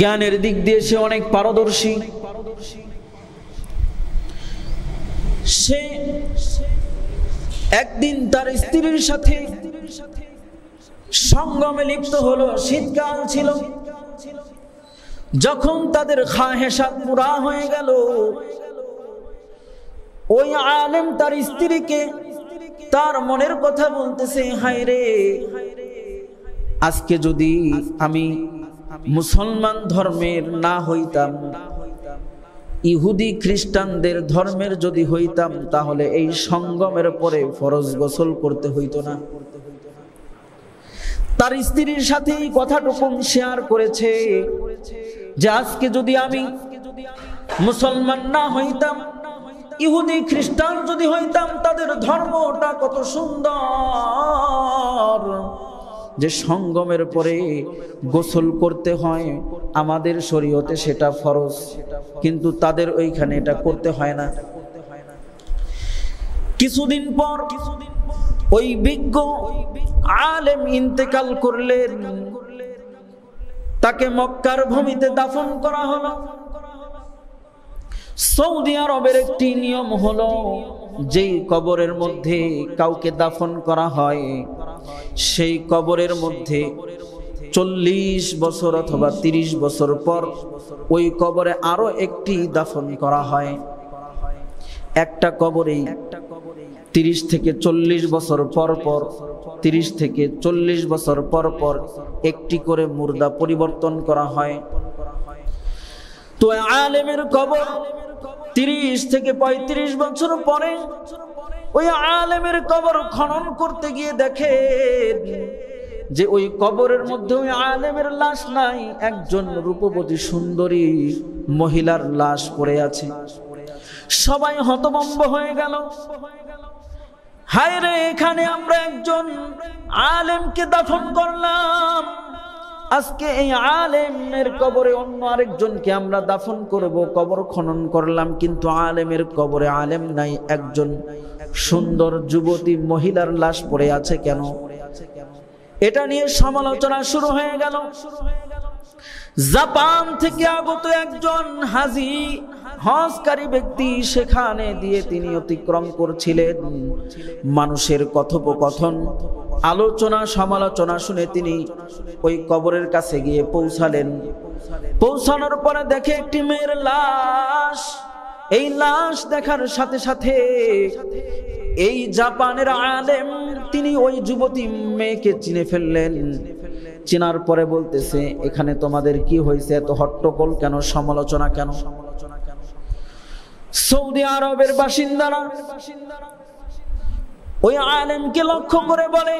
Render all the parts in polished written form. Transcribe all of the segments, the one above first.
জ্ঞানের দিক দিয়ে সে অনেক পারদর্শী। সে একদিন তার স্ত্রীর সাথে সঙ্গমে লিপ্ত হলো। শীতকাল ছিল। যখন তাদের খাহেসাত পুরা হয়ে গেল, ওই আলেম তার স্ত্রীকে তার মনের কথা বলতেছে, হায় রে, আজকে যদি আমি মুসলমান ধর্মের না হইতাম, ইহুদি খ্রিস্টানদের ধর্মের যদি হইতাম, তাহলে এই সঙ্গমের পরে ফরজ গোসল করতে হইতো না। তার স্ত্রীর সাথে এই কথাটুকু শেয়ার করেছে যে আজকে যদি আমি মুসলমান না হইতাম, ইহুদি খ্রিস্টান যদি হইতাম, তাদের ধর্মটা কত সুন্দর, যে সঙ্গমের পরে গোসল করতে হয়, আমাদের শরীয়তে সেটা ফরজ, কিন্তু তাদের ওইখানে এটা করতে হয় না। কিছুদিন পর ওই বিজ্ঞ আলেম ইন্তেকাল করলেন। তাকে মক্কার ভূমিতে দাফন করা হলো। সৌদি আরবের একটি নিয়ম হলো, যেই কবরের মধ্যে কাউকে দাফন করা হয়, সেই কবরের মধ্যে 40 বছর অথবা 30 বছর পর ওই কবরে আরো একটি দাফন করা হয়। একটা কবরেই 30 থেকে 40 বছর পর পর 30 থেকে 40 বছর পর পর একটি করে মুর্দা পরিবর্তন করা হয়। তো আলেমের কবর 30 থেকে 35 বছর পরে ওই আলেমের কবর খনন করতে গিয়ে দেখে যে ওই কবরের মধ্যে ওই আলেমের লাশ নাই, একজন রূপবতী সুন্দরী মহিলার লাশ পড়ে আছে। সবাই হতভম্ব হয়ে গেল। হায় রে, এখানে আমরা একজন আলেমকে দাফন করলাম, আজকে এই আলেমের কবরে অন্য আরেকজনকে আমরা দাফন করব। কবর খনন করলাম, কিন্তু আলেমের কবরে আলেম নাই, একজন সুন্দর যুবতী মহিলার লাশ পড়ে আছে কেন? এটা নিয়ে সমালোচনা শুরু হয়ে গেল। জাপান থেকে আগত একজন হাজী হজকারী ব্যক্তি সেখানে দিয়ে তিনি অতিক্রম করছিলেন। মানুষের কথোপকথন, আলোচনা, সমালোচনা শুনে তিনি ওই কবরের কাছে গিয়ে পৌঁছালেন। পৌঁছানোর পরে দেখে একটি মেয়ের লাশ। এই লাশ দেখার সাথে সাথে এই জাপানের আলেম তিনি ওই যুবতী মেয়েকে চিনে ফেললেন। চেনার পরে বলতেছে, এখানে তোমাদের কি হয়েছে? এত হট্টগোল কেন? সমালোচনা কেন? সৌদি আরবের বাসিন্দারা ওই আলেমকে লক্ষ্য করে বলে,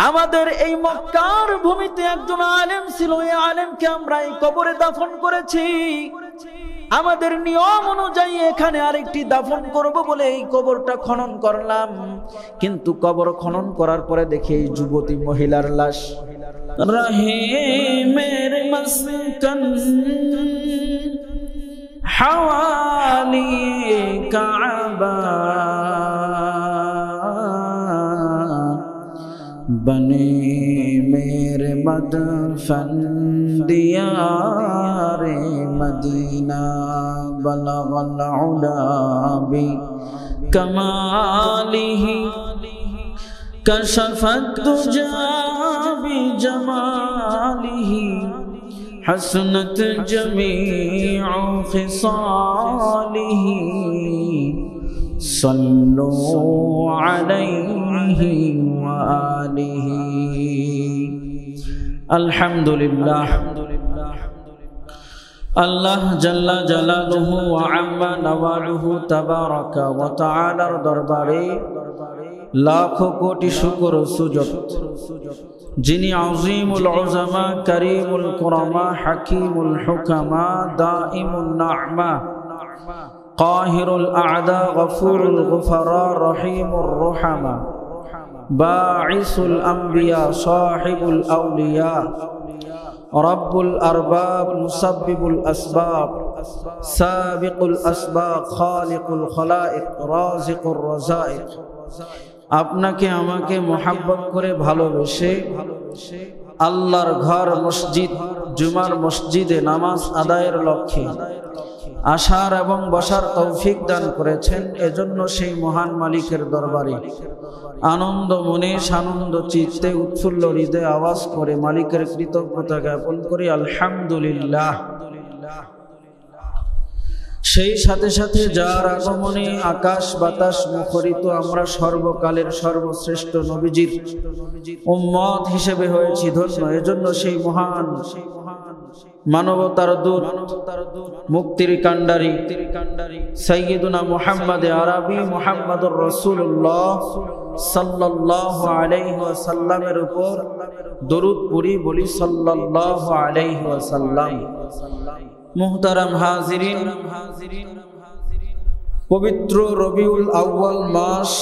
আমাদের এই মক্কার ভূমিতে একজন আলেম ছিল, ওই আলেমকে আমরা এই কবরে দাফন করেছি। আমাদের নিয়ম অনুযায়ী এখানে আরেকটি দাফন করব বলে এই কবরটা খনন করলাম, কিন্তু কবর খনন করার পরে দেখি এই যুবতী মহিলার লাশ। রহিমের মাসকান হাওয়ালি কাবা बने मेरे मदफन दियारे मदीना बलगल उला बि कमालिही कशफत दुजा बि जमालिही हसनत जमीउ खिसालिही सल्लु अलैहि व आलिहि। अल्हम्दुलिल्लाह। अल्लाह जल्ला जलालुहु व अम्मा नवालुहु तबारका व तआलार दरबारे लाखों कोटि शुक्र सुजद, जिनी अज़ीमुल उज़मा करीमुल कुरमा हकीमुल हुकमा दाइमुन नअमा काहिरुल अअदा गफूरुल गुफरा रहीमुर रुहमा बाइसुल अंबिया साहिबुल औलिया रब्बुल अरबाब मुसब्बिबुल असबाब साबिकुल असबाब खालिकुल खलाइक राज़िकुर रज़ाइक। আপনাকে আমাকে মোহাব্বত করে ভালোবেসে আল্লাহর ঘর মসজিদ জুমার মসজিদে নামাজ আদায়ের লক্ষ্যে আসার এবং বসার তৌফিক দান করেছেন। এজন্য সেই মহান মালিকের দরবারে আনন্দ মনে সানন্দ চিত্তে উৎফুল্ল হৃদয়ে আওয়াজ করে মালিকের কৃতজ্ঞতা জ্ঞাপন করি আলহামদুলিল্লাহ। সেই সাথে সাথে যার আগমনে আকাশ বাতাস মুখরিত, আমরা সর্বকালের সর্বশ্রেষ্ঠ নবীজির উম্মত হিসেবে হয়েছি ধন্য। এজন্য সেই মহান মানবতার দূত মুক্তির কান্ডারি সাইয়্যিদুনা মুহাম্মদ আরবি মুহাম্মদুর রাসূলুল্লাহ সাল্লাল্লাহু আলাইহি ওয়াসাল্লামের উপর দরুদ পড়ি, বলি সাল্লাল্লাহু আলাইহি ওয়াসাল্লাম। মুহতারাম হাজিরিন, পবিত্র রবিউল আউয়াল মাস,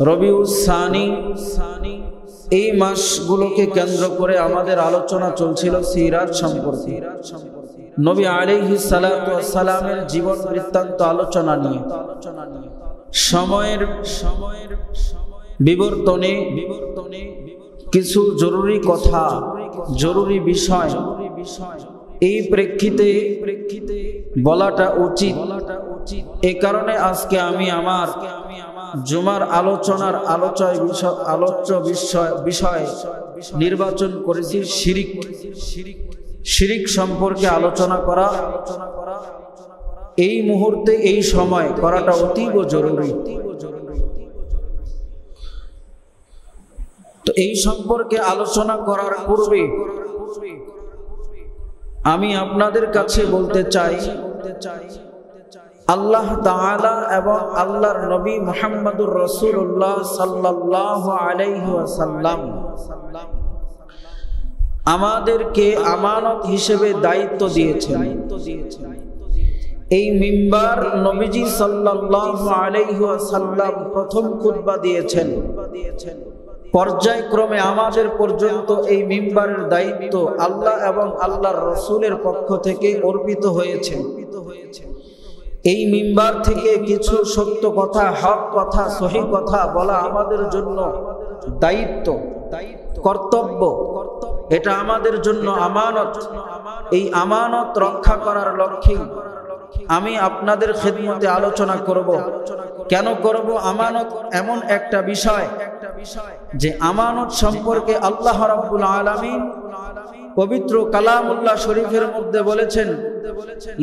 রবিউল সানি, এই মাসগুলোকে কেন্দ্র করে আমাদের আলোচনা চলছিল সিরাত সম্পর্কে, নবী আলাইহিস সালাতু ওয়াস সালামের জীবন বৃত্তান্ত আলোচনা নিয়ে। সময়ের বিবর্তনে কিছু জরুরি কথা, জরুরি বিষয় এই প্রেক্ষিতে বলাটা উচিত। এ কারণে আজকে আমি আমার জুমার আলোচনার আলোচ্য বিষয় নির্বাচন করেছি শিরিক। শিরিক সম্পর্কে আলোচনা করা এই মুহূর্তে এই সময় করাটা অতীব জরুরি। তো এই সম্পর্কে আলোচনা করার পূর্বে আমি আপনাদের কাছে বলতে চাই, আল্লাহ তাআলা এবং আল্লাহর নবী মুহাম্মদুর রাসূলুল্লাহ সাল্লাল্লাহু আলাইহি ওয়াসাল্লাম আমাদেরকে আমানত হিসেবে দায়িত্ব দিয়েছেন। এই মিম্বার নবীজি সাল্লাল্লাহু আলাইহি ওয়াসাল্লাম প্রথম খুতবা দিয়েছেন। পর্যায়ক্রমে আমাদের পর্যন্ত এই মিম্বারের দায়িত্ব আল্লাহ এবং আল্লাহর রাসূলের পক্ষ থেকে অর্পিত হয়েছে। এই মিম্বার থেকে কিছু সত্য কথা, হক কথা, সহি কথা বলা আমাদের জন্য দায়িত্ব, কর্তব্য। এটা আমাদের জন্য আমানত। এই আমানত রক্ষা করার লক্ষ্যে আমি আপনাদের খিদমতে আলোচনা করব। কেন করব? আমানত এমন একটা বিষয় যে আমানত সম্পর্কে আল্লাহ রাব্বুল আলামিন পবিত্র কালামুল্লাহ শরীফের মধ্যে বলেছেন,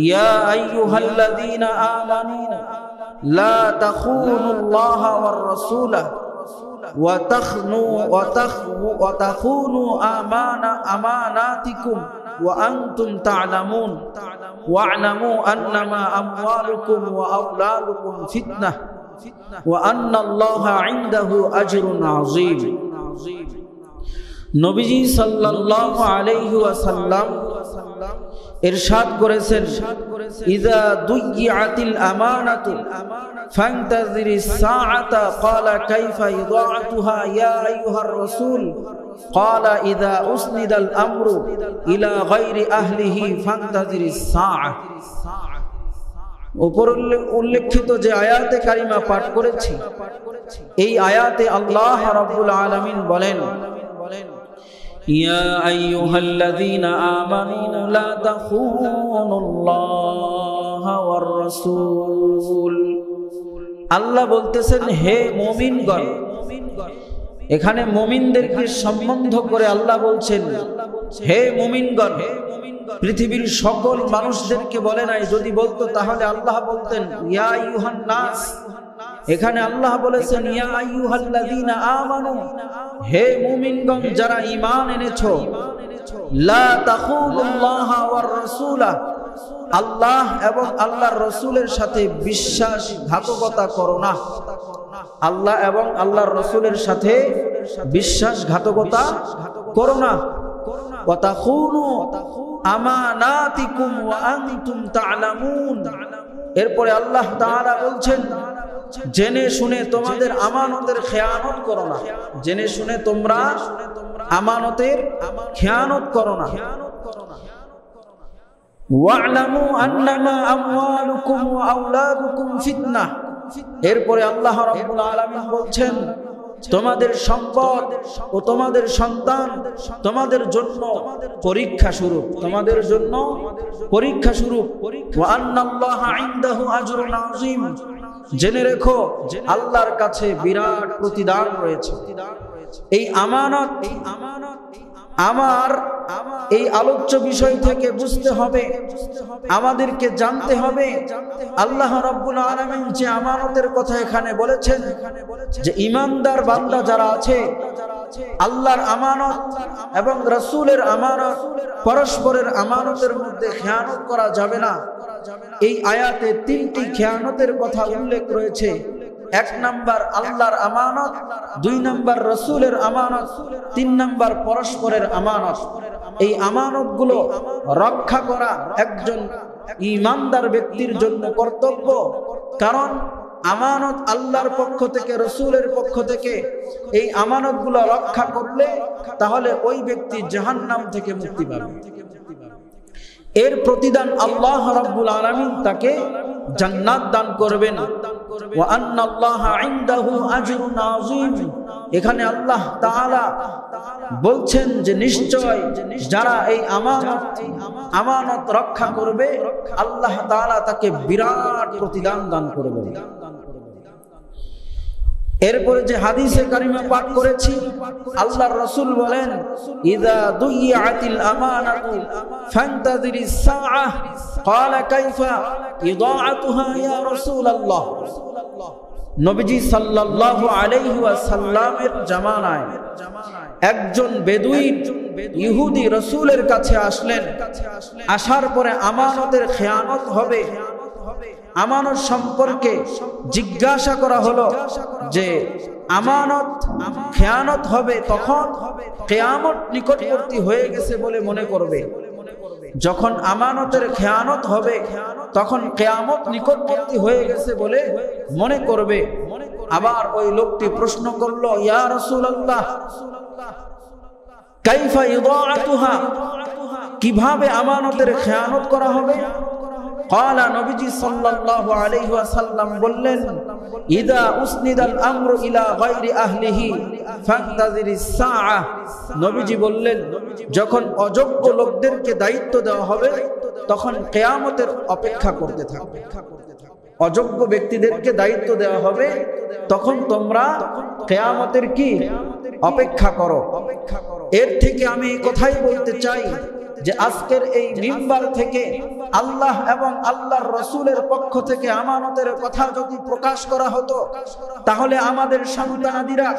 ইয়া আইয়ুহাল্লাযীনা আমানু লা তাখুনুল্লাহা ওয়ার রাসূলা ওয়া তাখুনু আমানাতিকুম ওয়া আনতুম তা'লামুন ওয়া'লামু আন্নামা আমওয়ালুকুম ওয়া আওলাদুকুম ফিতনাহ ওয়া আন্নাল্লাহা ইনদাহু আজরুন আযীম। নবীজি সাল্লাল্লাহু আলাইহি ওয়াসাল্লাম ইরশাদ করেছেন, ইযা দুইয়াতিল আমানাতু ফান্তাযিরিস সাআতা ক্বালা কাইফা ইদাআতুহা ইয়া আইয়ুহার রাসূল ক্বালা ইযা উসনিদাল আমরু ইলা গায়রি আহলিহি ফান্তাযিরিস সাআ। উপর উল্লেখিত যে আয়াতে কারিমা পাঠ করেছি, এই আয়াতে আল্লাহ রাব্বুল আলামিন বলেন, ইয়া আইয়ুহাল্লাযীনা আমানু লা তাখুনুল্লাহা ওয়ার রাসূল। আল্লাহ বলতেছেন, হে মুমিনগণ। এখানে মুমিনদেরকে সম্বন্ধ করে আল্লাহ বলছেন, হে মুমিনগণ। পৃথিবীর সকল মানুষদেরকে বলে নাই। যদি বলতো তাহলে আল্লাহ বলতেন ইয়া আইয়ুহান নাস। এখানে আল্লাহ বলেছেন, ইয়া আইয়ুহাল্লাযীনা আমানু, হে মুমিনগণ যারা ঈমান এনেছো, লা তাখুনুল্লাহা ওয়ার রাসূলা, আল্লাহ এবং আল্লাহর রাসূলের সাথে বিশ্বাসঘাতকতা করো না। আল্লাহ এবং আল্লাহর রাসূলের সাথে বিশ্বাসঘাতকতা করো না। ওয়া তাখুনু আমানাতিকুম ওয়া আনতুম তা'লামুন। এরপরে আল্লাহ তাআলা বলছেন, জেনে শুনে তোমাদের আমানতের খেয়ানত করো না। জেনে শুনে তোমরা আমানতের খেয়ানত করো না। ওয়া'লামু আন্নামা আমওয়ালুকুম ওয়া আওলাদুকুম ফিতনাহ। এরপরে আল্লাহ রাব্বুল আলামিন বলছেন, তোমাদের সম্পদ ও তোমাদের সন্তান তোমাদের জন্য পরীক্ষা স্বরূপ, তোমাদের জন্য পরীক্ষা স্বরূপ। ওয়া আন্নাল্লাহা ইনদাহু আজরুন আযীম, জেনে রেখো আল্লাহর কাছে বিরাট প্রতিদান রয়েছে। এই আমানত আমার এই আলোচ্য বিষয় থেকে বুঝতে হবে, আমাদেরকে জানতে হবে আল্লাহ রাব্বুল আলামিন যে আমানতের কথা এখানে বলেছেন, যে ঈমানদার বান্দা যারা আছে আল্লাহর আমানত এবং রাসূলের আমানত, পরস্পরের আমানতের মধ্যে খেয়ানত করা যাবে না। এই আয়াতে তিনটি খেয়ানতের কথা উল্লেখ রয়েছে। এক নাম্বার আল্লাহর আমানত, দুই নাম্বার রাসূলের আমানত, তিন নাম্বার পরস্পরের আমানত। এই আমানতগুলো রক্ষা করা একজন ঈমানদার ব্যক্তির জন্য কর্তব্য। কারণ আমানত আল্লাহর পক্ষ থেকে, রাসূলের পক্ষ থেকে। এই আমানতগুলো রক্ষা করলে তাহলে ওই ব্যক্তি জাহান্নাম থেকে মুক্তি পাবে। এর প্রতিদান আল্লাহ রাব্বুল আলামিন তাকে জান্নাত দান করবেন। ওয়া আন্নাল্লাহা ইনদাহু আজরুন আযীম, এখানে আল্লাহ তাআলা বলছেন যে নিশ্চয় যারা এই আমানত রক্ষা করবে আল্লাহ তাআলা তাকে বিরাট প্রতিদান দান করবেন। এরপরে যে হাদিসে কারিমা পাঠ করেছি, আল্লাহর রাসূল বলেন ইযা দুইয়াতিল আমানাতু ফান্তাযিরিস সাআহ, ক্বালা কাইফা ইদাআতুহা ইয়া রাসূলুল্লাহ। নবীজি সাল্লাল্লাহু আলাইহি ওয়াসাল্লামের জামানায় একজন বেদুইন ইহুদি রাসূলের কাছে আসলেন। আসার পরে আমানতের খেয়ানত হবে, আমানত সম্পর্কে জিজ্ঞাসা করা হলো যে আমানত খেয়ানত হবে তখন কিয়ামত নিকটবর্তী হয়ে গেছে বলে মনে করবে। যখন আমানতের খেয়ানত হবে তখন কিয়ামত নিকটবর্তী হয়ে গেছে বলে মনে করবে। আবার ওই লোকটি প্রশ্ন করলো, ইয়া রাসূলুল্লাহ কাইফা ইদাআতুহা, কিভাবে আমানতের খেয়ানত করা হবে? ক্বালা, নবীজি সাল্লাল্লাহু আলাইহি ওয়াসাল্লাম বললেন ইযা উসনিদাল আমরু ইলা গায়রি আহলিহি ফান্তাযিরিস সাআহ। নবীজি বললেন যখন অযোগ্য লোকদেরকে দায়িত্ব দেওয়া হবে তখন কিয়ামতের অপেক্ষা করতে থাকবে। অযোগ্য ব্যক্তিদেরকে দায়িত্ব দেওয়া হবে তখন তোমরা কিয়ামতের কি অপেক্ষা করো। এর থেকে আমি এই কথাই বলতে চাই যে আজকের এই মিম্বার থেকে আল্লাহ এবং আল্লাহর রাসূলের পক্ষ থেকে আমানতের কথা যদি প্রকাশ করা হতো তাহলে আমাদের সন্তানাদিরা,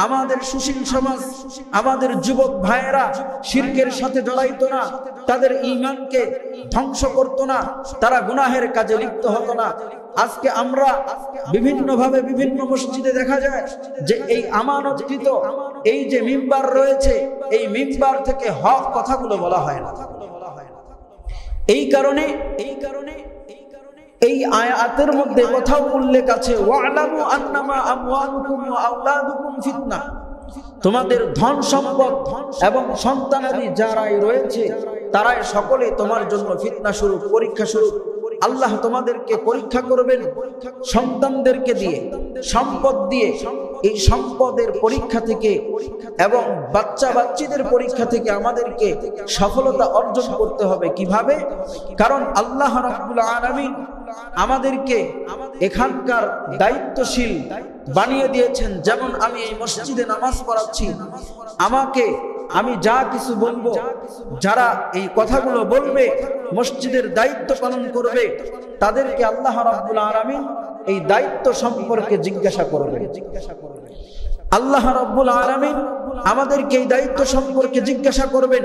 আমাদের সুশীল সমাজ, আমাদের যুবক ভাইয়েরা শিরকের সাথে জড়াইতো না, তাদের ঈমানকে ধ্বংস করতো না, তারা গুনাহের কাজে লিপ্ত হতো না। আজকে আমরা বিভিন্নভাবে বিভিন্ন মসজিদে দেখা যায় যে এই আমানতকৃত এই যে মিম্বার রয়েছে এই মিম্বার থেকে হক কথাগুলো বলা হয় না। এই কারণে এই আয়াতের মধ্যে কোথাও উল্লেখ আছে ওয়ালামু আন্নামা আমওয়ালুকুম ওয়া আওলাদুকুম ফিতনা, তোমাদের ধন সম্পদ এবং সন্তানাদি যারাই রয়েছে তারাই সকলে তোমার জন্য ফিতনা স্বরূপ, পরীক্ষা স্বরূপ। আল্লাহ তোমাদেরকে পরীক্ষা করবেন সন্তানদেরকে দিয়ে, সম্পদ দিয়ে। এই সম্পদের পরীক্ষা থেকে এবং বাচ্চা বাচ্চীদের পরীক্ষা থেকে আমাদেরকে সফলতা অর্জন করতে হবে। কিভাবে? কারণ আল্লাহ রাব্বুল আলামিন আমাদেরকে এখানকার দায়িত্বশীল বানিয়ে দিয়েছেন। যেমন আমি এই মসজিদে নামাজ পড়াচ্ছি, আমি যা কিছু বলবো, যারা এই কথাগুলো বলবে, মসজিদের দায়িত্ব পালন করবে, তাদেরকে আল্লাহ রাব্বুল আলামিন এই দায়িত্ব সম্পর্কে জিজ্ঞাসা করবেন। আল্লাহ রাব্বুল আলামিন আমাদেরকে এই দায়িত্ব সম্পর্কে জিজ্ঞাসা করবেন।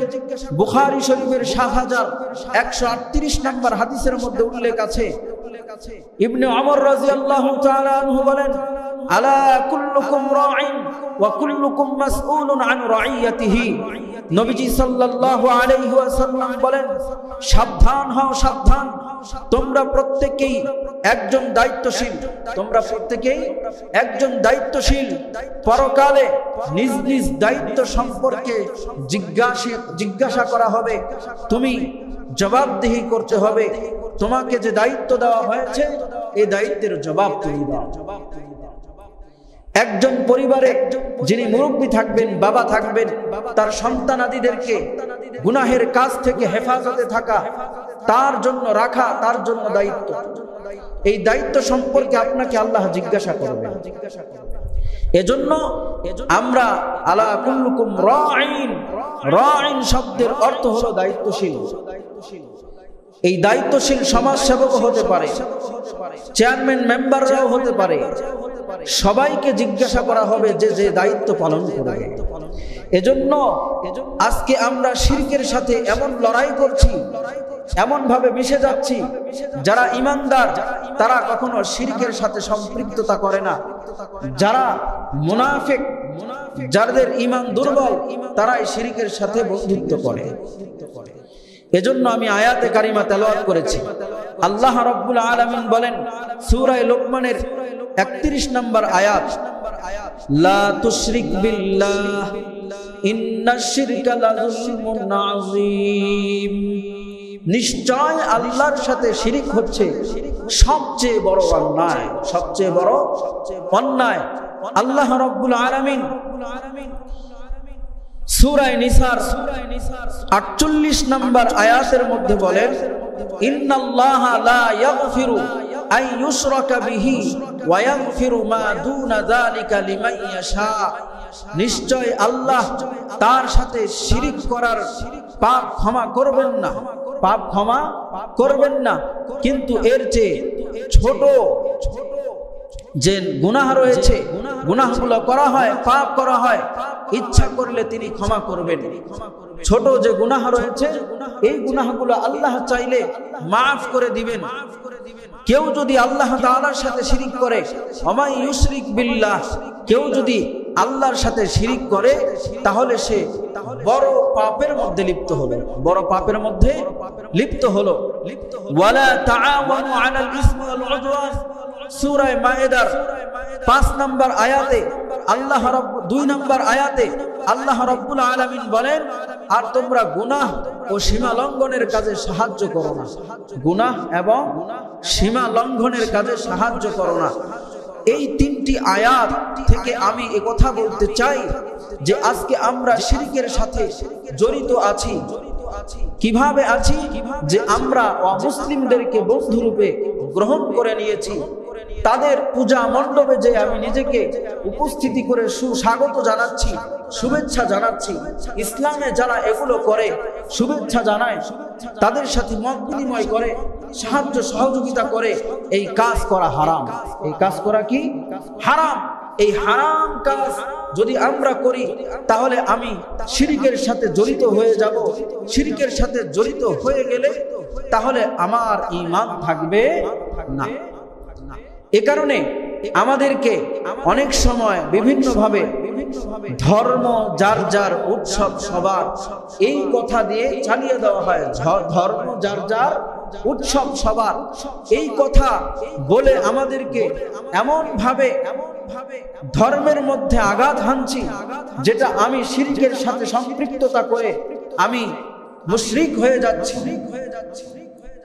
বুখারী শরীফের ৭১৩৮ নম্বর হাদিসের মধ্যে উল্লেখ আছে, ইবনে ওমর রাদিয়াল্লাহু তাআলা আনহু বলেন আলা কুল্লুকুম রাঈন ওয়া কুল্লুকুম মাসউলুন আন রাইয়াতিহি। নবীজি সাল্লাল্লাহু আলাইহি ওয়াসাল্লাম বলেন সাবধান হও, সাবধান, তোমরা প্রত্যেকেই একজন দায়িত্বশীল, তোমরা প্রত্যেকেই একজন দায়িত্বশীল। পরকালে নিজ নিজ দায়িত্ব সম্পর্কে জিজ্ঞাসা করা হবে, তুমি জবাবদিহি করতে হবে। তোমাকে যে দায়িত্ব দেওয়া হয়েছে এই দায়িত্বের জবাব তুমি দাও। একজন পরিবারে যিনি মুরব্বী থাকবেন, বাবা থাকবেন, তার সন্তানাদিদেরকে গুনাহের কাজ থেকে হেফাজতে থাকা, তার জন্য রাখা, তার জন্য দায়িত্ব। এই দায়িত্ব সম্পর্কে আপনাকে আল্লাহ জিজ্ঞাসা করবেন। এজন্য আমরা আলা কুল্লুকুম রাঈন, রাঈন শব্দের অর্থ হলো দায়িত্বশীল। এই দায়িত্বশীল সমাজসেবক হতে পারে, চেয়ারম্যান মেম্বাররাও হতে পারে, সবাইকে জিজ্ঞাসা করা হবে যে যে দায়িত্ব পালন করবে। এজন্য আজকে আমরা শিরকের সাথে এমন লড়াই করছি, এমন ভাবে মিশে যাচ্ছি, যারা ঈমানদার তারা কখনো শিরকের সাথে সম্পৃক্ততা করে না। যারা মুনাফিক, যাদের ঈমান দুর্বল, তারাই শিরকের সাথে বন্ধুত্ব করে। এজন্য আমি আয়াতে কারিমা তেলাওয়াত করেছি। আল্লাহ রাব্বুল আলামিন বলেন সূরা লোকমানের 31 নম্বর আয়াত, লা তুশরিক বিল্লাহ ইন্নাশ শিরকা লাযুলমুন আযীম। নিশ্চয় আল্লাহর সাথে শিরিক হচ্ছে সবচেয়ে বড় অন্যায়, সবচেয়ে বড় অন্যায়। আল্লাহ রাব্বুল আলামিন সূরা নিসার 48 নম্বর আয়াতের মধ্যে বলেন, ইন্নাল্লাহা লা ইয়াগফিরু আন ইউশরাকা বিহি ওয়া ইয়াগফিরু মা দুনা যালিকা লিমান ইয়াশা। নিশ্চয় আল্লাহ তার সাথে শিরিক করার পাপ ক্ষমা করবেন না, পাপ ক্ষমা করবেন না, কিন্তু এর চেয়ে ছোট যে গুনাহ রয়েছে, গুনাহগুলো করা হয়, পাপ করা হয়, ইচ্ছা করলে তিনি ক্ষমা করবেন। ছোট যে গুনাহ রয়েছে এই গুনাহগুলো আল্লাহ চাইলে মাফ করে দিবেন। কেউ যদি আল্লাহ তাআলার সাথে শিরিক করে, ওমাই ইউশরিক বিল্লাহ, কেউ যদি আল্লাহর সাথে শিরিক করে তাহলে সে বড় পাপের মধ্যে লিপ্ত হলো, বড় পাপের মধ্যে লিপ্ত হলো। ওয়ালা তাআওয়ানু আলাল ইসমি ওয়াল উদওয়ান, সূরা মায়েদার 5 নম্বর আয়াতে আল্লাহ রাব্বুল 2 নম্বর আয়াতে আল্লাহ রাব্বুল আলামিন বলেন, আর তোমরা গুনাহ ও সীমা লঙ্ঘনের কাজে সাহায্য করো না, গুনাহ এবং সীমা লঙ্ঘনের কাজে সাহায্য করো না। এই 3টি আয়াত থেকে আমি কথা বলতে চাই যে আজকে আমরা শিরকের সাথে জড়িত আছি। কিভাবে আছি? যে আমরা অমুসলিমদেরকে বন্ধুরূপে গ্রহণ করে নিয়েছি। তাদের পূজা মণ্ডপে যে আমি নিজেকে উপস্থিতি করে সুস্বাগত জানাচ্ছি, শুভেচ্ছা জানাচ্ছি। ইসলামে যারা এগুলো করে শুভেচ্ছা জানায়, তাদের সাথে মত বিনিময় করে, সাহায্য সহযোগিতা করে, এই কাজ করা হারাম। এই কাজ করা কি? হারাম। এই হারাম কাজ যদি আমরা করি তাহলে আমি শিরকের সাথে জড়িত হয়ে যাব। শিরকের সাথে জড়িত হয়ে গেলে তাহলে আমার ঈমান থাকবে না। এ কারণে আমাদেরকে অনেক সময় বিভিন্নভাবে ধর্ম যার যার, উৎসব সবার, এই কথা দিয়ে চালিয়ে দেওয়া হয়। ধর্ম যার যার, উৎসব সবার, এই কথা বলে আমাদেরকে এমন ভাবে ধর্মের মধ্যে আঘাত হানছি যেটা আমি শিরকের সাথে সম্পৃক্ততা করে আমি মুশরিক হয়ে যাচ্ছি।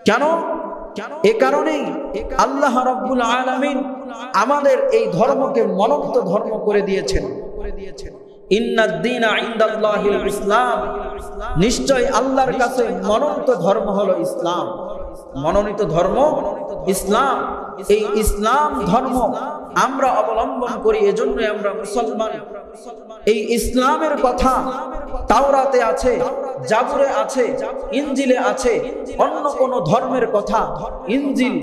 কেন? এ কারণেই আল্লাহ রাব্বুল আলামিন আমাদের এই ধর্মকে মনোনীত ধর্ম করে দিয়েছেন। ইন্নাদ দীনা ইনদাল্লাহিল ইসলাম, নিশ্চয় আল্লাহর কাছে মনোনীত ধর্ম হলো ইসলাম। মনোনীত ধর্ম ইসলাম। এই ইসলাম ধর্ম আমরা অবলম্বন করি, এজন্য আমরা মুসলমান। এই ইসলামের কথা তাওরাতে আছে, জাবুরে আছে, ইনজিলে আছে। অন্য কোন ধর্মের কথা ইনজিল,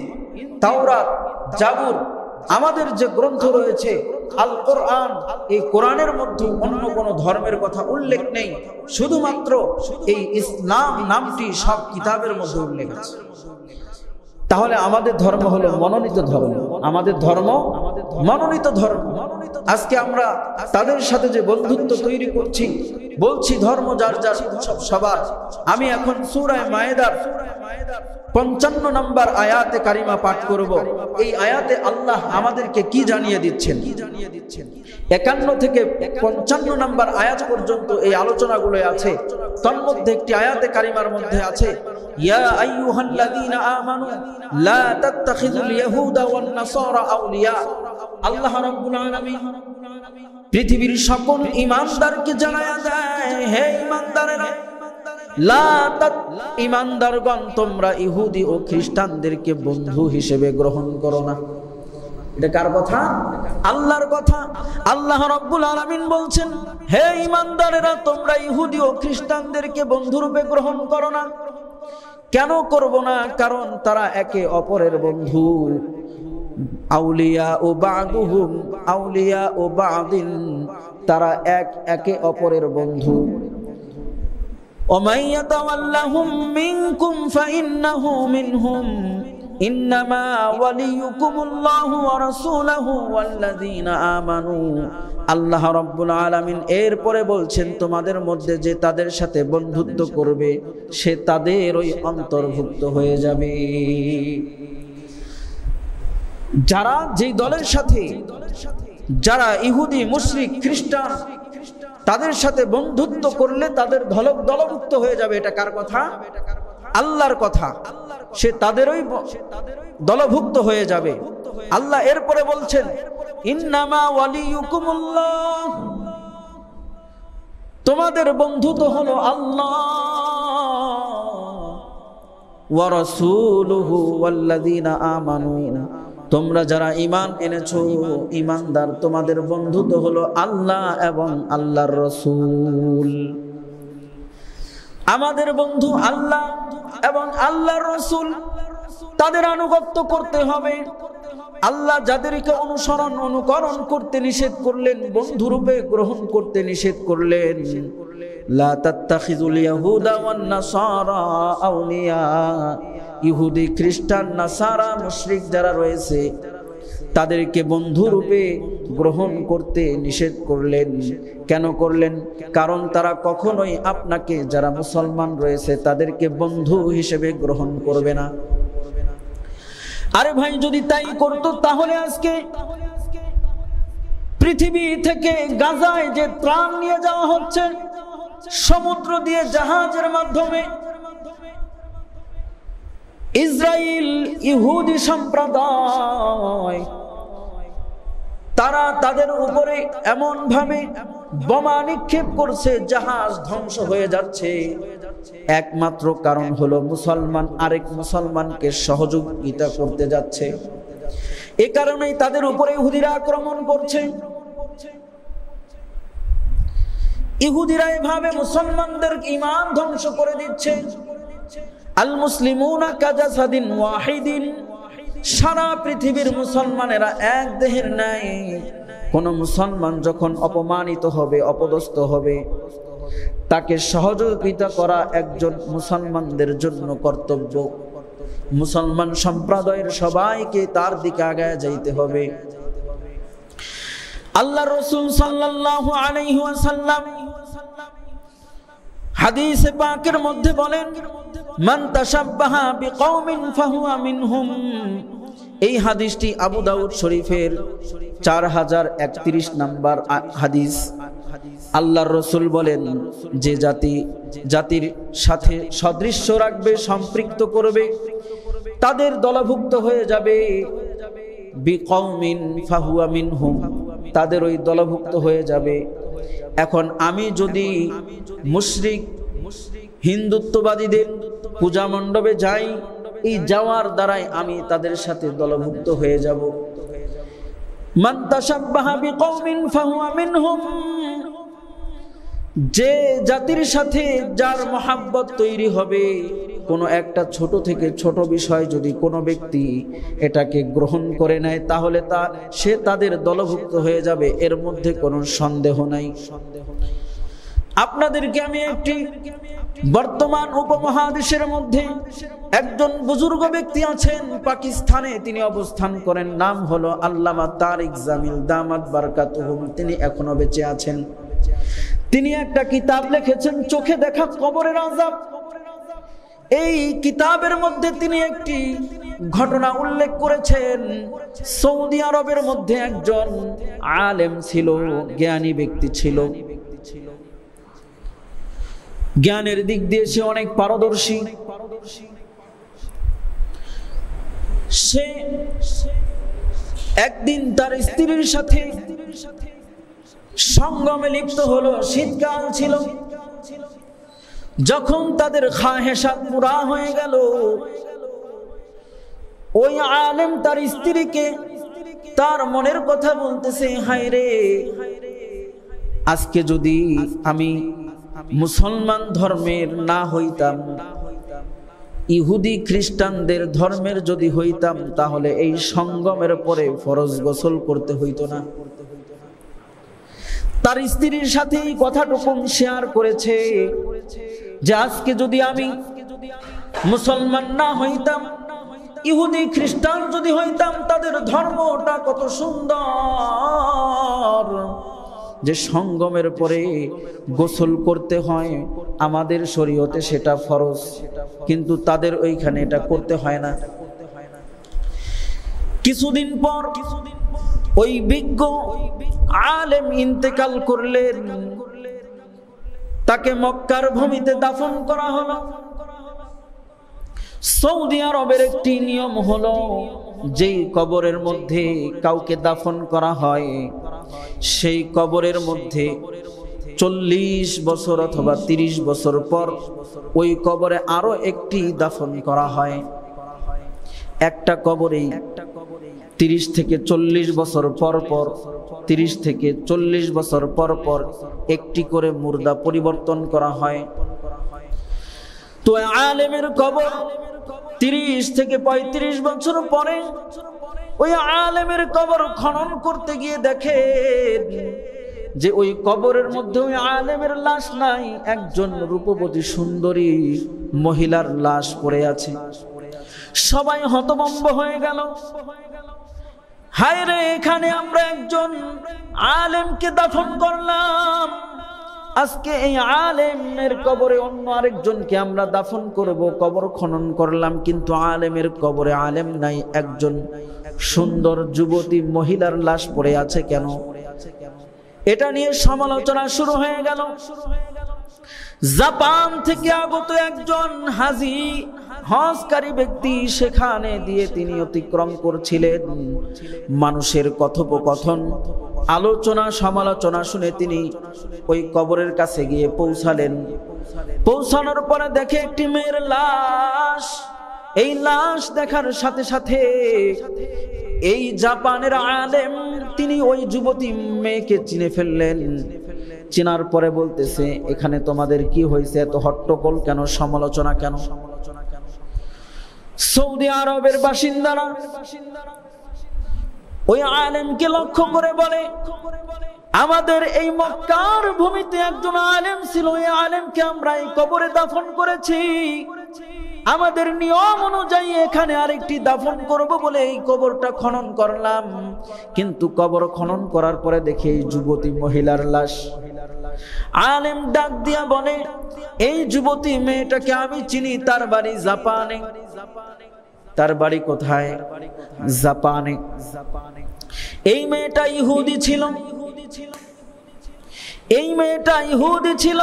তাওরাত, জাবুর, আমাদের যে গ্রন্থ রয়েছে আল কোরআন, এই কোরআনের মধ্যে অন্য কোন ধর্মের কথা উল্লেখ নেই। শুধুমাত্র এই ইসলাম নামটি সব কিতাবের মধ্যে উল্লেখ আছে। তাহলে আমাদের ধর্ম হলো মনোনীত ধর্ম। আমাদের ধর্ম মনোনীত ধর্ম। আজকে আমরা তাদের সাথে যে বন্ধুত্ব তৈরি করছি, বলছি ধর্ম যার যার, উৎসব সবার। আমি এখন সূরা মায়েদার 55 নম্বর আয়াতে কারিমা পাঠ করব। এই আয়াতে আল্লাহ আমাদেরকে কি জানিয়ে দিচ্ছেন? 51 থেকে 55 নম্বর আয়াত পর্যন্ত এই আলোচনাগুলো আছে। তার মধ্যে একটি আয়াতে কারিমার মধ্যে আছে, ইয়া আইয়ুহাল্লাযীনা আমানু লা তাত্তাখিযুল ইয়াহুদা ওয়ান নাসারা আউলিয়া। আল্লাহ রাব্বুল আলামিন পৃথিবীর সকল ঈমানদারকে জানায়া দেয়, হে ঈমানদারেরা, ঈমানদারগণ, তোমরা ইহুদি ও খ্রিস্টানদেরকে বন্ধু হিসেবে গ্রহণ করো না। এটা কার কথা? আল্লাহর কথা। আল্লাহ রাব্বুল আলামিন বলছেন, হে ঈমানদারেরা, তোমরা ইহুদি ও খ্রিস্টানদেরকে বন্ধুরূপে গ্রহণ করো না। কেন করব না? কারণ তারা একে অপরের বন্ধু। আউলিয়া ও বাদুহুম আউলিয়া ও বাদিন, তারা একে অপরের বন্ধু। ওমাই ইয়াতাওয়াল্লাহুম মিনকুম ফাইন্নাহু মিনহুম, ইন্নামা ওয়ালিয়ুকুমুল্লাহু ওয়া রাসূলুহু ওয়াল্লাযীনা আমানু। আল্লাহ রাব্বুল আলামিন এরপরে বলছেন, তোমাদের মধ্যে যে তাদের সাথে বন্ধুত্ব করবে সে তাদের ওই অন্তর্ভুক্ত হয়ে যাবে। যারা যেই দলের সাথে, যারা ইহুদি, মুশরিক, খ্রিস্টান, তাদের সাথে বন্ধুত্ব করলে তাদের দলভুক্ত হয়ে যাবে। এটা কার কথা? আল্লাহর কথা। সে তাদেরই দলভুক্ত হয়ে যাবে। আল্লাহ এরপরে বলছেন, ইন্নামা ওয়ালিয়ুকুমুল্লাহ, তোমাদের বন্ধু তো হলো আল্লাহ, ওয়া রাসূলুহু ওয়াল্লাযীনা আমানু, তোমরা যারা ঈমান এনেছো, ঈমানদার, তোমাদের বন্ধু তো হলো আল্লাহ এবং আল্লাহর রাসূল। আমাদের বন্ধু আল্লাহ এবং আল্লাহর রাসূল, তাদের আনুগত্য করতে হবে। আল্লাহ যাদেরকে অনুকরণ করতে নিষেধ করলেন, বন্ধুরূপে গ্রহণ করতে নিষেধ করলেন, লা তাত্তাখিযুল ইয়াহুদা ওয়ান নাসারা আউলিয়া, ইহুদি, খ্রিস্টান, নাসারা, মুশরিক যারা রয়েছে তাদেরকে বন্ধুরূপে গ্রহণ করতে নিষেধ করলেন। কেন করলেন? কারণ তারা কখনোই আপনাকে, যারা মুসলমান রয়েছে, তাদেরকে বন্ধু হিসেবে গ্রহণ করবে না। আরে ভাই, যদি তাই করতো তাহলে আজকে পৃথিবী থেকে গাজায় যে ত্রাণ নিয়ে যাওয়া হচ্ছে সমুদ্র দিয়ে জাহাজের মাধ্যমে, ইসরায়েল ইহুদি সম্প্রদায় তারা তাদের উপরে এমন ভাবে বোমা নিক্ষেপ করছে, জাহাজ ধ্বংস হয়ে যাচ্ছে। একমাত্র কারণ হলো মুসলমান আরেক মুসলমানকে সহযোগিতা করতে যাচ্ছে। এ কারণেই তাদের উপরে ইহুদিরা আক্রমণ করছে। ইহুদিরা এভাবে মুসলমানদের ঈমান ধ্বংস করে দিচ্ছে। আল মুসলিমুনা কাজাসাদিন ওয়াহিদিন, সারা পৃথিবীর মুসলমানেরা এক দেহের ন্যায়। কোন মুসলমান যখন অপমানিত হবে, অপদস্থ হবে, তাকে সহযোগিতা করা একজন মুসলমানদের জন্য কর্তব্য। মুসলমান সম্প্রদায়ের সবাইকে তার দিকে আগায় যাইতে হবে। আল্লাহর রাসূল সাল্লাল্লাহু আলাইহি ওয়াসাল্লাম হাদিসে পাকের মধ্যে বলেন, মান তাশাব্বাহা বিকওমিন ফাহুয়া মিনহুম। এই হাদিসটি আবু দাউদ শরীফের 4031 নম্বর হাদিস। আল্লাহর রাসূল বলেন, যে জাতির সাথে সদৃশ্য রাখবে, সম্পৃক্ত করবে, তাদের দলভুক্ত হয়ে যাবে। বিকওমিন ফাহুয়া মিনহুম, তাদের ওই দলভুক্ত হয়ে যাবে। এখন আমি যদি মুশরিক হিন্দুত্ববাদীদের পূজা মণ্ডপে যাই, এই যাওয়ার দ্বারাই আমি তাদের সাথে দলভুক্ত হয়ে যাব। মান তাশাব্বাহা বিকওমিন ফাহুয়া মিনহুম, যে জাতির সাথে যার মহাব্বত তৈরি হবে, কোনো একটা ছোট থেকে ছোট বিষয় যদি কোনো ব্যক্তি এটাকে গ্রহণ করে নেয়, তাহলে সে তাদের দলভুক্ত হয়ে যাবে। এর মধ্যে কোনো সন্দেহ নাই। আপনাদেরকে আমি একটি বর্তমান উপমহাদেশের মধ্যে একজন বুজুর্গ ব্যক্তি আছেন, পাকিস্তানে তিনি অবস্থান করেন, নাম হলো আল্লামা তারিক জামিল দামাত বারকাতুহুম। তিনি এখনো বেঁচে আছেন। তিনি একটা কিতাব লিখেছেন, চোখে দেখা কবরের আযাব। এই কিতাবের মধ্যে তিনি একটি ঘটনা উল্লেখ করেছেন। সৌদি আরবের মধ্যে একজন আলেম ছিল, জ্ঞানী ব্যক্তি ছিল, জ্ঞানের দিক দিয়ে সে অনেক পারদর্শী। সে একদিন তার স্ত্রীর সাথে সঙ্গমে লিপ্ত হলো। শীতকাল ছিল, যখন তাদের খাহেশাত পুরা হয়ে গেল, ওই আলেম তার স্ত্রীকে তার মনের কথা বলতেছে, হায় রে, আজকে যদি আমি মুসলমান ধর্মের না হইতাম, ইহুদি খ্রিস্টানদের ধর্মের যদি হইতাম, তাহলে এই সঙ্গমের পরে ফরজ গোসল করতে হইতো না। তার স্ত্রীর সাথে এই কথাটুকু শেয়ার করেছে যে আজকে যদি আমি মুসলমান না হইতাম, ইহুদি খ্রিস্টান যদি হইতাম, তাদের ধর্মটা কত সুন্দর, যে সঙ্গমের পরে গোসল করতে হয়, আমাদের শরীয়তে সেটা ফরজ, কিন্তু তাদের ওইখানে এটা করতে হয় না। কিছুদিন পর ওই বিজ্ঞ আলেম ইন্তেকাল করলেন, তাকে মক্কার ভূমিতে দাফন করা হলো। সৌদি আরবের একটি নিয়ম হলো, যেই কবরের মধ্যে কাউকে দাফন করা হয়, সেই কবরের মধ্যে 40 বছর অথবা 30 বছর পর ওই কবরে আরো একটি দাফন করা হয়। একটা কবরেই 30 থেকে 40 বছর পর পর, 30 থেকে 40 বছর পর পর একটি করে মুর্দা পরিবর্তন করা হয়। তো আলেমের কবর 30 থেকে 35 বছর পরে ওই আলেমের কবর খনন করতে গিয়ে দেখে যে ওই কবরের মধ্যে ওই আলেমের লাশ নাই, একজন রূপবতী সুন্দরী মহিলার লাশ পড়ে আছে। সবাই হতভম্ব হয়ে গেল, হায় রে, এখানে আমরা একজন আলেমকে দাফন করলাম, আজকে এই আলেমের কবরে অন্য আরেকজনকে আমরা দাফন করব। কবর খনন করলাম, কিন্তু আলেমের কবরে আলেম নাই, একজন সুন্দর যুবতী মহিলার লাশ পড়ে আছে কেন? এটা নিয়ে সমালোচনা শুরু হয়ে গেল। জাপান থেকে আগত একজন হাজী হজকারী ব্যক্তি সেখানে দিয়ে তিনি অতিক্রম করছিলেন। মানুষের কথোপকথন, আলোচনা সমালোচনা শুনে তিনি ওই কবরের কাছে গিয়ে পৌঁছালেন। পৌঁছানোর পরে দেখে একটি মেয়ের লাশ। এই লাশ দেখার সাথে সাথে এই জাপানের আলেম তিনি ওই যুবতী মেয়েকে চিনে ফেললেন। চিনার পরে বলতেছে, এখানে তোমাদের কি হয়েছে, এত হট্টগোল কেন, সমালোচনা কেন? সৌদি আরবের বাসিন্দারা ওই আলেমকে লক্ষ্য করে বলে, আমাদের এই মক্কার ভূমিতে একজন আলেম ছিল, এই আলেমকে আমরা এই কবরে দাফন করেছি, আমাদের নিয়ম অনুযায়ী এখানে আরেকটি দাফন করব বলে এই কবরটা খনন করলাম, কিন্তু কবর খনন করার পরে দেখি এই যুবতী মহিলার লাশ। আলেম ডাক দিয়া বলে, এই যুবতী মেয়েটাকে আমি চিনি, তার বাড়ি জাপানে। তার বাড়ি কোথায়? জাপানে। এই মেয়েটা ইহুদি ছিল, এই মেয়েটা ইহুদি ছিল।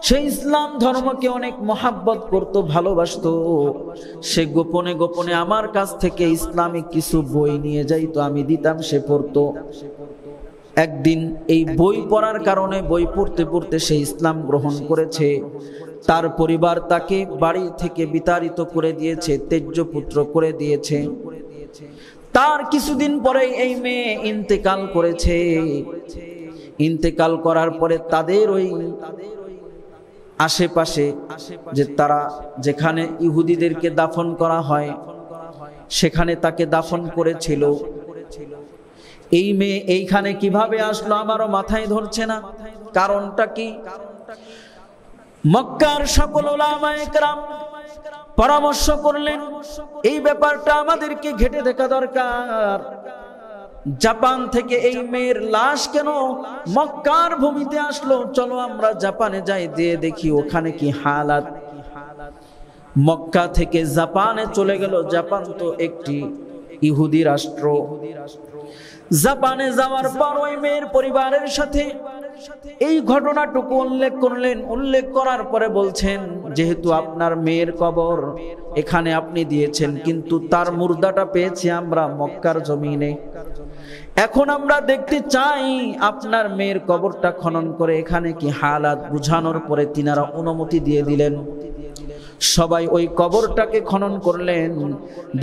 সে ইসলাম ধর্মকে অনেক মহাব্বত করত, ভালোবাসতো। সে গোপনে গোপনে আমার কাছ থেকে ইসলামিক কিছু বই নিয়ে যাইতো, আমি দিতাম, সে পড়তো। একদিন এই বই পড়ার কারণে, বই পড়তে পড়তে সে ইসলাম গ্রহণ করেছে। তার পরিবার তাকে বাড়ি থেকে বিতাড়িত করে দিয়েছে, ত্যায্যপুত্র করে দিয়েছে। তার কিছুদিন পরে এই মেয়ে ইন্তেকাল করেছে। ইন্তেকাল করার পরে তাদের ওই আশেপাশে, যে তারা যেখানে ইহুদিদেরকে দাফন করা হয় সেখানে তাকে দাফন করেছিল। এই মেয়ে এইখানে কিভাবে আসলো আমারও মাথায় ধরছে না। কারণটা কি? মক্কার সকল উলামায়ে কেরাম পরামর্শ করলেন, এই ব্যাপারটা আমাদেরকে ঘেঁটে দেখা দরকার। জাপান থেকে এই মেয়ের লাশ কেন মক্কার ভূমিতে আসলো? চলো আমরা জাপানে যাই, দিয়ে দেখি ওখানে কি হালাত। মক্কা থেকে জাপানে চলে গেল। জাপান তো একটি ইহুদি রাষ্ট্র। জাপানে যাওয়ার পর ওই মেয়ের পরিবারের সাথে এই ঘটনাটুকু উল্লেখ করলেন। উল্লেখ করার পরে বলছেন, যেহেতু আপনার মেয়ের কবর এখানে আপনি দিয়েছেন, কিন্তু তার মুর্দাটা পেয়েছি আমরা মক্কার জমিনে। এখন আমরা দেখতে চাই আপনার মেয়ের কবরটা খনন করে এখানে কি হালাত বুঝানোর পরে তিনারা অনুমতি দিয়ে দিলেন। সবাই ওই কবরটাকে খনন করলেন,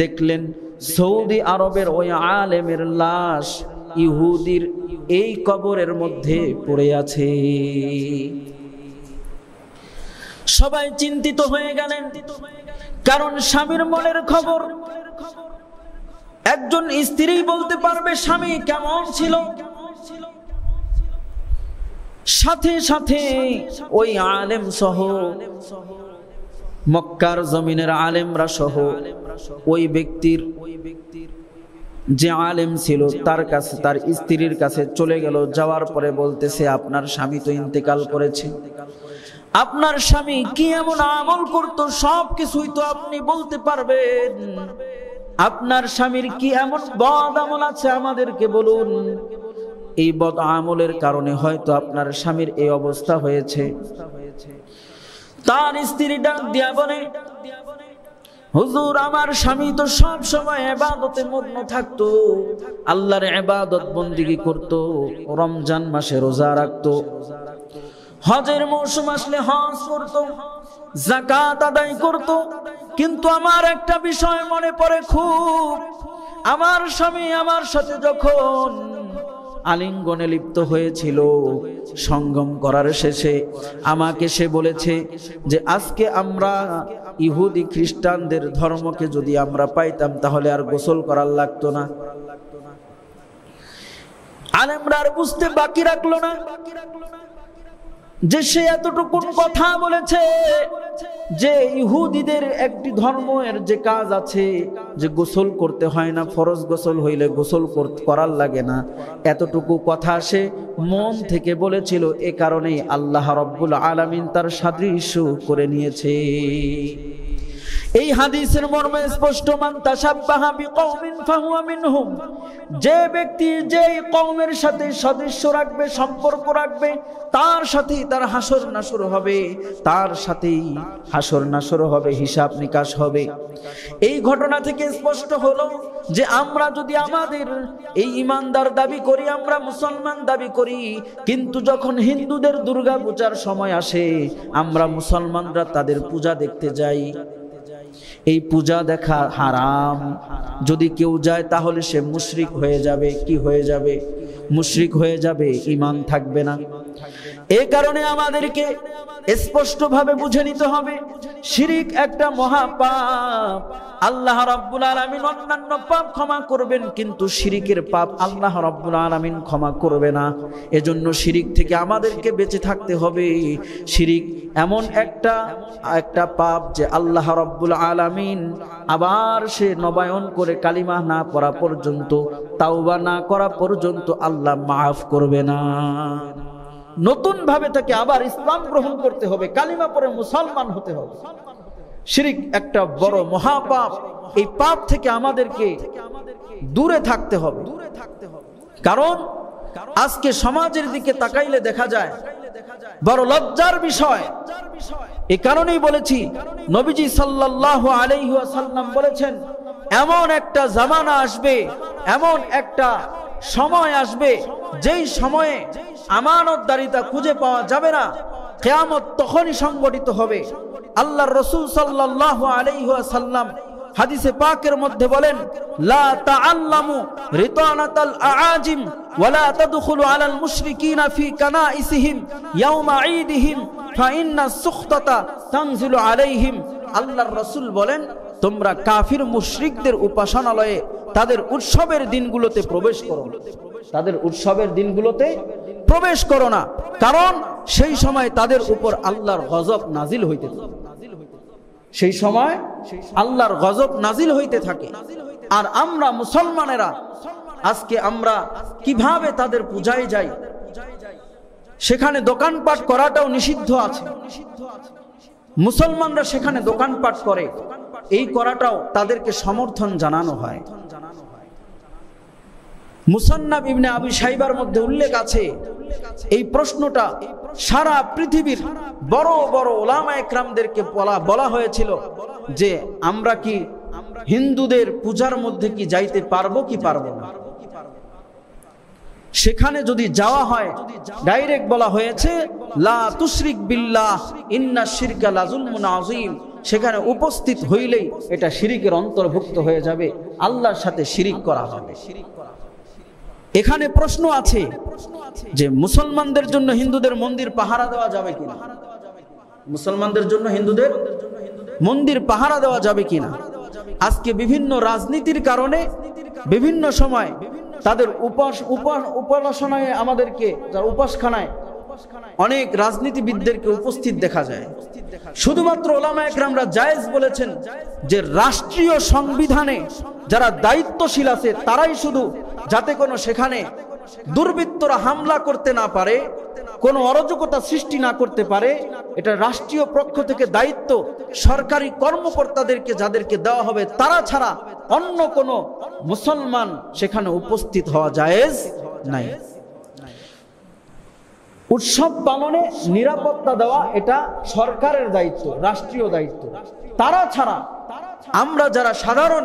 দেখলেন সৌদি আরবের ওই আলেমের লাশ ইহুদির এই কবরের মধ্যে পড়ে আছে। সবাই চিন্তিত হয়ে গেলেন, কারণ স্বামীর মনের খবর একজন স্ত্রী বলতে পারবে স্বামী কেমন ছিল। সাথে সাথে ওই আলেম সহ মক্কার জমিনের আলেমরা সহ ওই ব্যক্তির যে আলেম ছিল তার কাছে, তার স্ত্রীর কাছে চলে গেল। যাওয়ার পরে বলতেছে, আপনার স্বামী তো ইন্তেকাল করেছে, আপনার স্বামী কি এমন আমল করতো সব কিছুই তো আপনি বলতে পারবেন। আপনার স্বামীর কি এমন বদ আমল আছে আমাদেরকে বলুন। এই বদ আমলের কারণে হয়তো আপনার স্বামীর এই অবস্থা হয়েছে। তার স্ত্রী ডাক দিয়া বলে, হুজুর আমার স্বামী তো সব সময় ইবাদতে মগ্ন থাকতো, আল্লাহর ইবাদত বন্দেগী করত, রমজান মাসে রোজা রাখতো, হজের মৌসুম আসলে হজ করত, যাকাত আদায় করত। কিন্তু আমার একটা বিষয় মনে পড়ে খুব, আমার স্বামী আমার সাথে যখন আলিঙ্গনে লিপ্ত হয়েছিল, সঙ্গম করার শেষে আমাকে সে বলেছে যে আজকে আমরা ইহুদি খ্রিস্টানদের ধর্মকে যদি আমরা পাইতাম তাহলে আর গোসল করার লাগতো না। আলেমরা আর বুঝতে বাকি রাখলো না যে সে এতটুকুন কথা বলেছে যে ইহুদিদের একটি ধর্মের যে কাজ আছে যে গোসল করতে হয় না, ফরজ গোসল হইলে গোসল করার লাগে না, এতটুকু কথা সে মন থেকে বলেছিল। এ কারণেই আল্লাহ রাব্বুল আলামিন তার সাদৃশ্য করে নিয়েছে। এই হাদিসের মর্মে স্পষ্ট, মান তাশাব্বাহা বিকওমিন ফাহুয়া মিনহুম, যে ব্যক্তি যেই কওমের সাথে সাদৃশ্য রাখবে, সম্পর্ক রাখবে, তার সাথেই তার হাসর নাসর হবে, তার সাথেই হাসর নাসর হবে, হিসাব নিকাশ হবে। এই ঘটনা থেকে স্পষ্ট হলো যে আমরা যদি আমাদের এই ইমানদার দাবি করি, আমরা মুসলমান দাবি করি, কিন্তু যখন হিন্দুদের দুর্গা পূজার সময় আসে আমরা মুসলমানরা তাদের পূজা দেখতে যাই। এই পূজা দেখা হারাম। যদি কেউ যায় তাহলে সে মুশরিক হয়ে যাবে। কি হয়ে যাবে? মুশরিক হয়ে যাবে, ঈমান থাকবে না। এই কারণে আমাদেরকে স্পষ্টভাবে বুঝে নিতে হবে শিরিক একটা মহাপাপ। আল্লাহ রাব্বুল আলামিন অন্যান্য পাপ ক্ষমা করবেন, কিন্তু শিরিকের পাপ আল্লাহ রাব্বুল আলামিন ক্ষমা করবে না। এজন্য শিরিক থেকে আমাদেরকে বেঁচে থাকতে হবে। শিরিক এমন একটা পাপ যে আল্লাহ রাব্বুল আলামিন আবার সে নবায়ন করে কালিমা না পড়া পর্যন্ত, তাওবা না করা পর্যন্ত আল্লাহ মাফ করবে না। নতুন ভাবে তাকে আবার ইসলাম গ্রহণ করতে হবে, কালিমা পড়ে মুসলমান হতে হবে। শিরিক একটা বড় মহাপাপ। এই পাপ থেকে আমাদেরকে দূরে থাকতে হবে। কারণ আজকে সমাজের দিকে তাকাইলে দেখা যায় বড় লজ্জার বিষয়। এই কারণেই বলেছি, নবীজি সাল্লাল্লাহু আলাইহি ওয়াসাল্লাম বলেছেন, এমন একটা জামানা আসবে, এমন একটা সময় আসবে যেই সময়ে আমানতদারিতা খুঁজে পাওয়া যাবে না। কিয়ামত তখনই সংগঠিত হবে। আল্লাহর রাসূল সাল্লাল্লাহু আলাইহি ওয়াসাল্লাম হাদিসে পাকের মধ্যে বলেন, লা তাআল্লামু রিতানাতাল আআজিম ওয়ালা তাদখুলু আলাল মুশরিকিনা ফি কানাইসিহিম ইয়াওমা ঈদিহিম ফাইন্না সুখতাতা তানজিলু আলাইহিম। আল্লাহর রাসূল বলেন, তোমরা কাফির মুশরিকদের উপাসনালয়ে তাদের উৎসবের দিনগুলোতে প্রবেশ করো, তাদের উৎসবের দিনগুলোতে প্রবেশ করো না, কারণ সেই সময় তাদের উপর আল্লাহর গজব নাজিল হইতে থাকে। সেই সময় আল্লাহর গজব নাজিল হইতে থাকে। আর আমরা মুসলমানেরা আজকে আমরা কিভাবে তাদের পূজায় যাই, সেখানে দোকানপাট করাটাও নিষিদ্ধ আছে। মুসলমানরা সেখানে দোকানপাট করে, এই করাটাও তাদেরকে সমর্থন জানানো হয়। মুসান্নাফ ইবনে আবি শাইবার মধ্যে উল্লেখ আছে, এই প্রশ্নটা সারা পৃথিবীর বড় বড় উলামায়ে কেরামদেরকে বলা হয়েছিল যে আমরা কি হিন্দুদের পূজার মধ্যে কি যাইতে পারবো কি পারবো না। সেখানে যদি যাওয়া হয়, ডাইরেক্ট বলা হয়েছে লা তুশরিক বিল্লাহ ইন্না শিরকা লাযুলমুন আযীম, সেখানে উপস্থিত হইলেই এটা শিরিকের অন্তর্ভুক্ত হয়ে যাবে, আল্লাহর সাথে শিরিক করা হবে। এখানে প্রশ্ন আছে যে মুসলমানদের জন্য হিন্দুদের মন্দির পাহারা দেওয়া যাবে কিনা, মুসলমানদের জন্য হিন্দুদের মন্দির পাহারা দেওয়া যাবে কিনা। আজকে বিভিন্ন রাজনীতির কারণে বিভিন্ন সময় তাদের উপাসনায় আমাদেরকে উপাসখানায় অনেক রাজনীতিবিদদেরকে উপস্থিত দেখা যায়। শুধুমাত্র ওলামায়ে কেরামরা জায়েজ বলেছেন যে রাষ্ট্রীয় সংবিধানে যারা দায়িত্বশীল আছে তারাই শুধু, যাতে কোনো সেখানে দুর্বৃত্তরা হামলা করতে না পারে, কোনো অরাজকতা সৃষ্টি না করতে পারে, এটা রাষ্ট্রীয় পক্ষ থেকে দায়িত্ব সরকারি কর্মকর্তাদেরকে যাদেরকে দেওয়া হবে, তারা ছাড়া অন্য কোনো মুসলমান সেখানে উপস্থিত হওয়া জায়েজ নাই। উৎসব পালনে নিরাপত্তা দেওয়া এটা সরকারের দায়িত্ব, রাষ্ট্রীয় দায়িত্ব। তারা ছাড়া আমরা যারা সাধারণ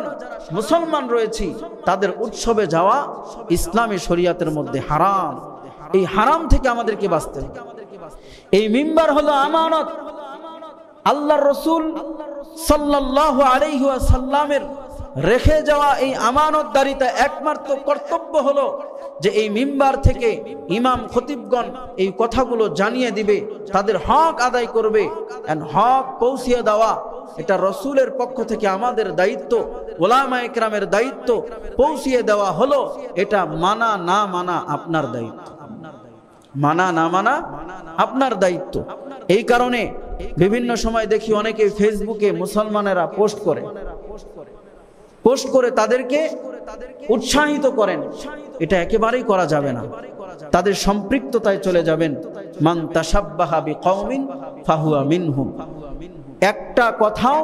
মুসলমান রয়েছি তাদের উৎসবে যাওয়া ইসলামী শরীয়তের মধ্যে হারাম। এই হারাম থেকে আমাদেরকে বাঁচতে হবে। এই মিম্বার হলো আমানত। আল্লাহর রাসূল সাল্লাল্লাহু আলাইহি ওয়াসাল্লামের রেখে যাওয়া এই আমানতদারিতা একমাত্র কর্তব্য হলো যে এই মিম্বার থেকে ইমাম খতিবগণ এই কথাগুলো জানিয়ে দিবে, তাদের হক আদায় করবে। হক পৌঁছিয়ে দেওয়া এটা রাসূলের পক্ষ থেকে আমাদের দায়িত্ব, ওলামায়ে কেরামের দায়িত্ব। পৌঁছিয়ে দেওয়া হলো, এটা মানা না মানা আপনার দায়িত্ব, মানা না মানা আপনার দায়িত্ব। এই কারণে বিভিন্ন সময় দেখি অনেকে ফেসবুকে মুসলমানেরা পোস্ট করে তাদেরকে উৎসাহিত করেন। এটা একেবারেই করা যাবে না, তাদের সম্পৃক্ততায় চলে যাবেন। মান তাশাব্বাহা বিকওমিন ফাহুয়া মিনহুম। একটা কথাও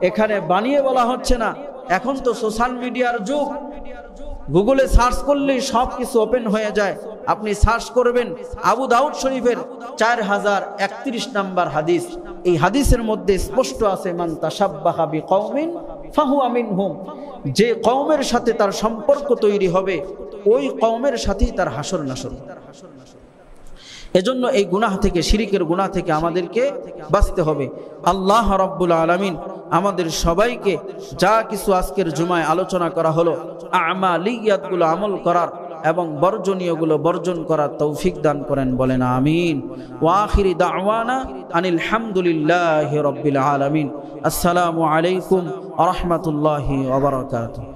এখানে বানিয়ে বলা হচ্ছে না। এখন তো সোশ্যাল মিডিয়ার যুগ, গুগলে সার্চ করলেই সব কিছু ওপেন হয়ে যায়। আপনি সার্চ করবেন আবু দাউদ শরীফের 4031 নম্বর হাদিস, এই হাদিসের মধ্যে স্পষ্ট আছে মান তাশাব্বাহা বিকওমিন ফাহুয়া মিনহুম। যে কওমের সাথে তার সম্পর্ক তৈরি হবে ওই কওমের সাথেই তার হাসর নাসর। এজন্য এই গুনাহ থেকে, শিরিকের গুনাহ থেকে আমাদেরকে বাঁচতে হবে। আল্লাহ রাব্বুল আলামিন আমাদের সবাইকে যা কিছু আজকের জুমায় আলোচনা করা হলো আমালিয়াতগুলো আমল করার এবং বর্জনীয়গুলো বর্জন করার তৌফিক দান করেন, বলেন আমিন। ওয়া আখিরি দাওয়ানা আনিল হামদুলিল্লাহি রাব্বিল আলামিন। আসসালামু আলাইকুম ওয়া রাহমাতুল্লাহি ওয়া বারাকাতুহু।